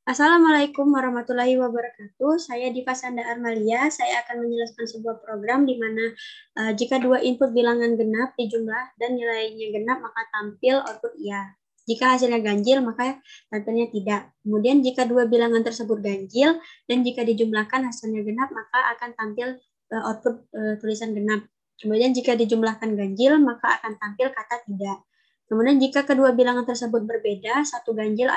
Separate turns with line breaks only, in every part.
Assalamualaikum warahmatullahi wabarakatuh. Saya Diva Sanda Armalia. Saya akan menjelaskan sebuah program di mana jika dua input bilangan genap dijumlah dan nilainya genap, maka tampil output iya. Jika hasilnya ganjil, maka tampilnya tidak. Kemudian jika dua bilangan tersebut ganjil dan jika dijumlahkan hasilnya genap, maka akan tampil output tulisan genap. Kemudian jika dijumlahkan ganjil, maka akan tampil kata tidak. Kemudian jika kedua bilangan tersebut berbeda, satu ganjil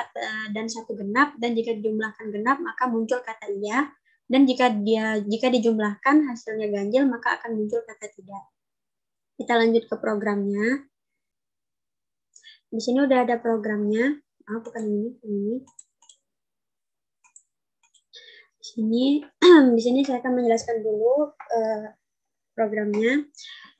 dan satu genap, dan jika dijumlahkan genap, maka muncul kata iya. Dan jika dijumlahkan hasilnya ganjil, maka akan muncul kata tidak. Kita lanjut ke programnya. Di sini udah ada programnya. Bukan ini. Di sini saya akan menjelaskan dulu programnya.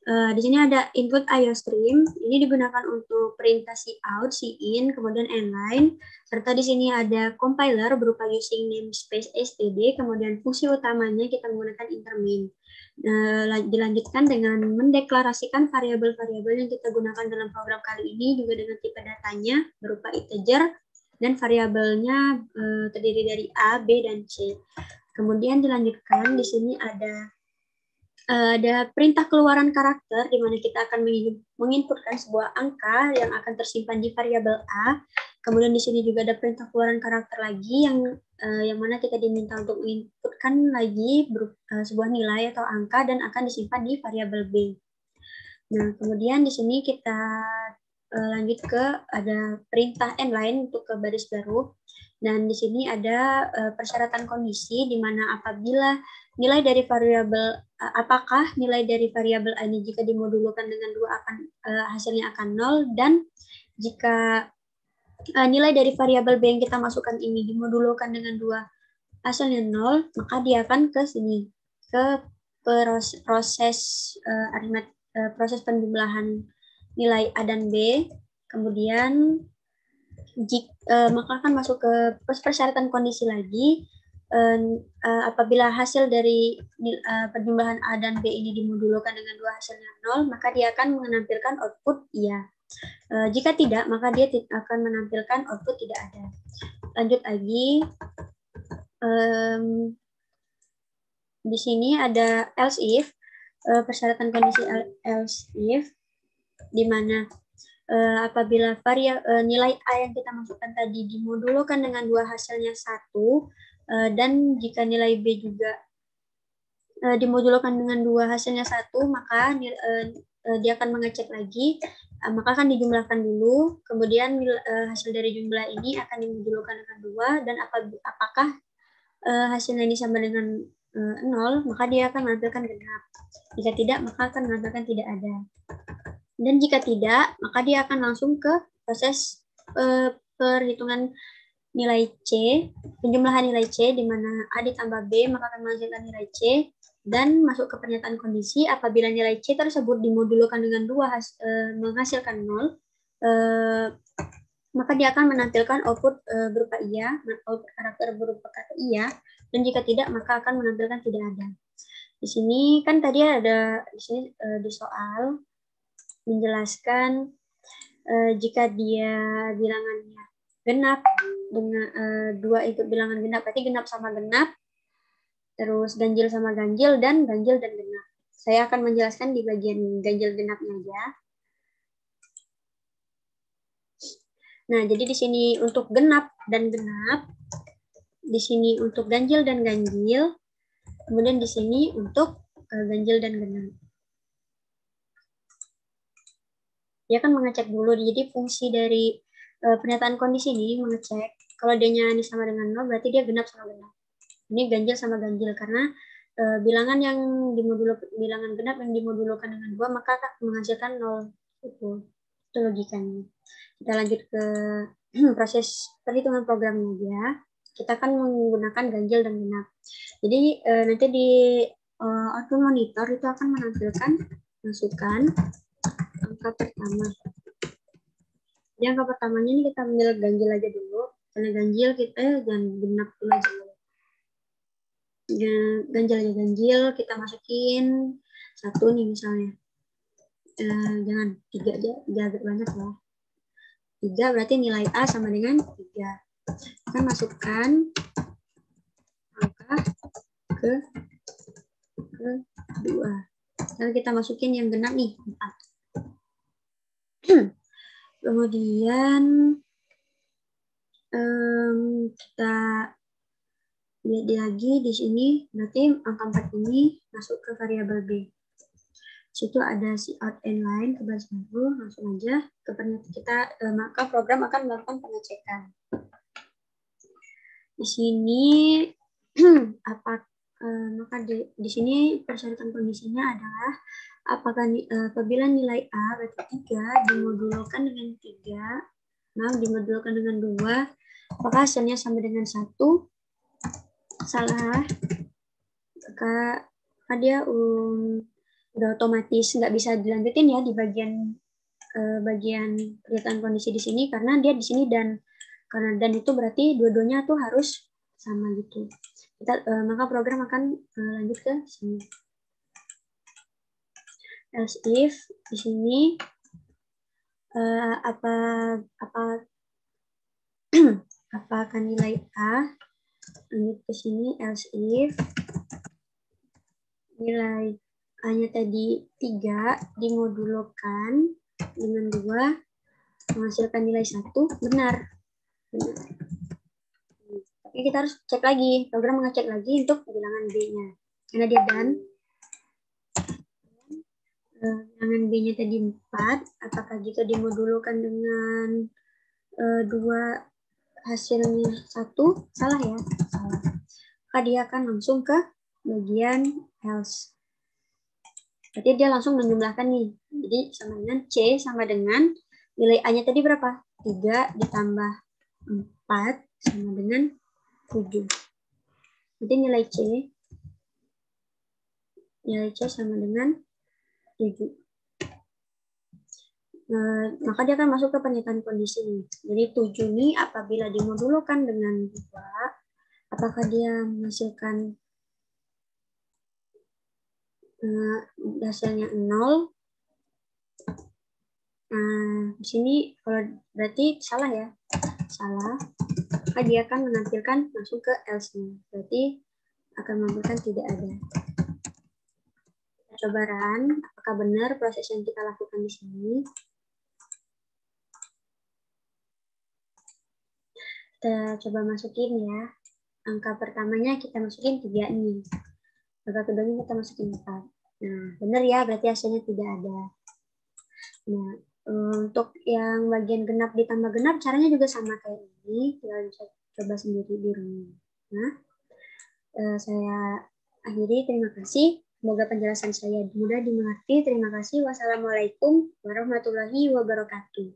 Di sini ada input IOStream. Ini digunakan untuk perintah cout, in, kemudian inline. Serta di sini ada compiler berupa using namespace std. Kemudian fungsi utamanya kita menggunakan intermain. Dilanjutkan dengan mendeklarasikan variabel-variabel yang kita gunakan dalam program kali ini juga dengan tipe datanya berupa integer dan variabelnya terdiri dari A, B, dan C. Kemudian dilanjutkan di sini ada perintah keluaran karakter di mana kita akan menginputkan sebuah angka yang akan tersimpan di variabel A. Kemudian di sini juga ada perintah keluaran karakter lagi yang mana kita diminta untuk menginputkan lagi sebuah nilai atau angka dan akan disimpan di variabel B. Nah, kemudian di sini kita lanjut ke ada perintah inline untuk ke baris baru. Dan di sini ada persyaratan kondisi di mana apabila nilai dari variabel apakah nilai dari variabel A ini jika dimodulkan dengan 2 akan hasilnya akan 0, dan jika nilai dari variabel B yang kita masukkan ini dimodulkan dengan 2 hasilnya 0, maka dia akan ke sini ke proses proses penjumlahan nilai A dan B. Kemudian maka akan masuk ke persyaratan kondisi lagi. Apabila hasil dari penjumlahan A dan B ini dimodulkan dengan 2 hasilnya 0, maka dia akan menampilkan output iya. Jika tidak, maka dia akan menampilkan output tidak ada. Lanjut lagi. Di sini ada else if, persyaratan kondisi else if, di mana apabila nilai A yang kita masukkan tadi dimodulkan dengan 2 hasilnya 1, dan jika nilai B juga dimodulkan dengan 2 hasilnya 1, maka dia akan mengecek lagi, maka akan dijumlahkan dulu, kemudian hasil dari jumlah ini akan dimodulkan dengan 2, dan apakah hasilnya ini sama dengan 0, maka dia akan menampilkan genap. Jika tidak, maka akan menampilkan tidak ada. Dan jika tidak, maka dia akan langsung ke proses perhitungan nilai C, penjumlahan nilai C, di mana A ditambah B, maka akan menghasilkan nilai C, dan masuk ke pernyataan kondisi. Apabila nilai C tersebut dimodulkan dengan 2 menghasilkan 0, maka dia akan menampilkan output berupa iya, output karakter berupa kata iya, dan jika tidak, maka akan menampilkan tidak ada. Di sini kan tadi ada di sini di soal menjelaskan jika dia bilangannya genap dengan 2 input bilangan genap, berarti genap sama genap, terus ganjil sama ganjil, dan ganjil dan genap. Saya akan menjelaskan di bagian ganjil genapnya aja. Nah, jadi di sini untuk genap dan genap, di sini untuk ganjil dan ganjil, kemudian di sini untuk ganjil dan genap. Dia akan mengecek dulu, jadi fungsi dari pernyataan kondisi ini mengecek kalau dia ini sama dengan 0, berarti dia genap sama genap. Ini ganjil sama ganjil, karena bilangan genap yang dimodulkan dengan 2, maka akan menghasilkan 0. Itu logikanya. Kita lanjut ke proses perhitungan programnya aja. Kita akan menggunakan ganjil dan genap. Jadi nanti di output monitor itu akan menampilkan masukan angka pertama. Jadi angka pertamanya ini kita ambil ganjil aja dulu. Karena ganjil kita jangan genap dulu aja. Ganjil aja ganjil, kita masukin 1 nih misalnya. Jangan 3 aja, 3 agak banyak ya. 3 berarti nilai A sama dengan 3. akan masukkan angka ke 2. Lalu kita masukin yang genap nih, 4. Kemudian kita lihat lagi di sini, berarti angka 4 ini masuk ke variabel B. Situ ada si out and line ke baris baru, langsung aja ke kita, maka program akan melakukan pengecekan. Di sini maka di sini persyaratan kondisinya adalah apakah apabila nilai A berarti 3 dimodulkan dengan 3, dimodulkan dengan 2, apakah hasilnya sama dengan 1? Salah. Maka dia udah otomatis nggak bisa dilanjutin ya di bagian pernyataan kondisi di sini, karena dia di sini dan itu berarti dua-duanya tuh harus sama gitu. Maka program akan lanjut ke sini. Else if di sini apakah nilai A, lanjut ke sini else if nilai A-nya tadi 3 dimodulkan dengan 2 menghasilkan nilai 1, benar. Tapi kita harus cek lagi, program mengecek lagi untuk bilangan B-nya. Karena dia done. Bilangan B-nya tadi 4, apakah jika dimodulkan dengan 2 hasilnya 1? Salah ya? Salah. Maka dia akan langsung ke bagian else. Berarti dia langsung menjumlahkan nih. Jadi sama dengan C sama dengan nilai A-nya tadi berapa? 3 ditambah 4 sama dengan 7. Jadi nilai C sama dengan 7. Maka dia akan masuk ke pernyataan kondisi. Jadi 7 ini apabila dimodulkan dengan 2, apakah dia menghasilkan hasilnya 0? Di sini kalau berarti salah ya, salah. Maka dia akan menampilkan langsung ke else-nya. Berarti akan menampilkan tidak ada. Kita coba run, apakah benar proses yang kita lakukan di sini. Kita coba masukin ya. Angka pertamanya kita masukin 3 nih. Angka keduanya kita masukin 4. Nah, benar ya, berarti hasilnya tidak ada. Nah, untuk yang bagian genap ditambah genap, caranya juga sama kayak ini. Kita bisa coba sendiri di rumah. Nah, saya akhiri. Terima kasih. Semoga penjelasan saya mudah dimengerti. Terima kasih. Wassalamualaikum warahmatullahi wabarakatuh.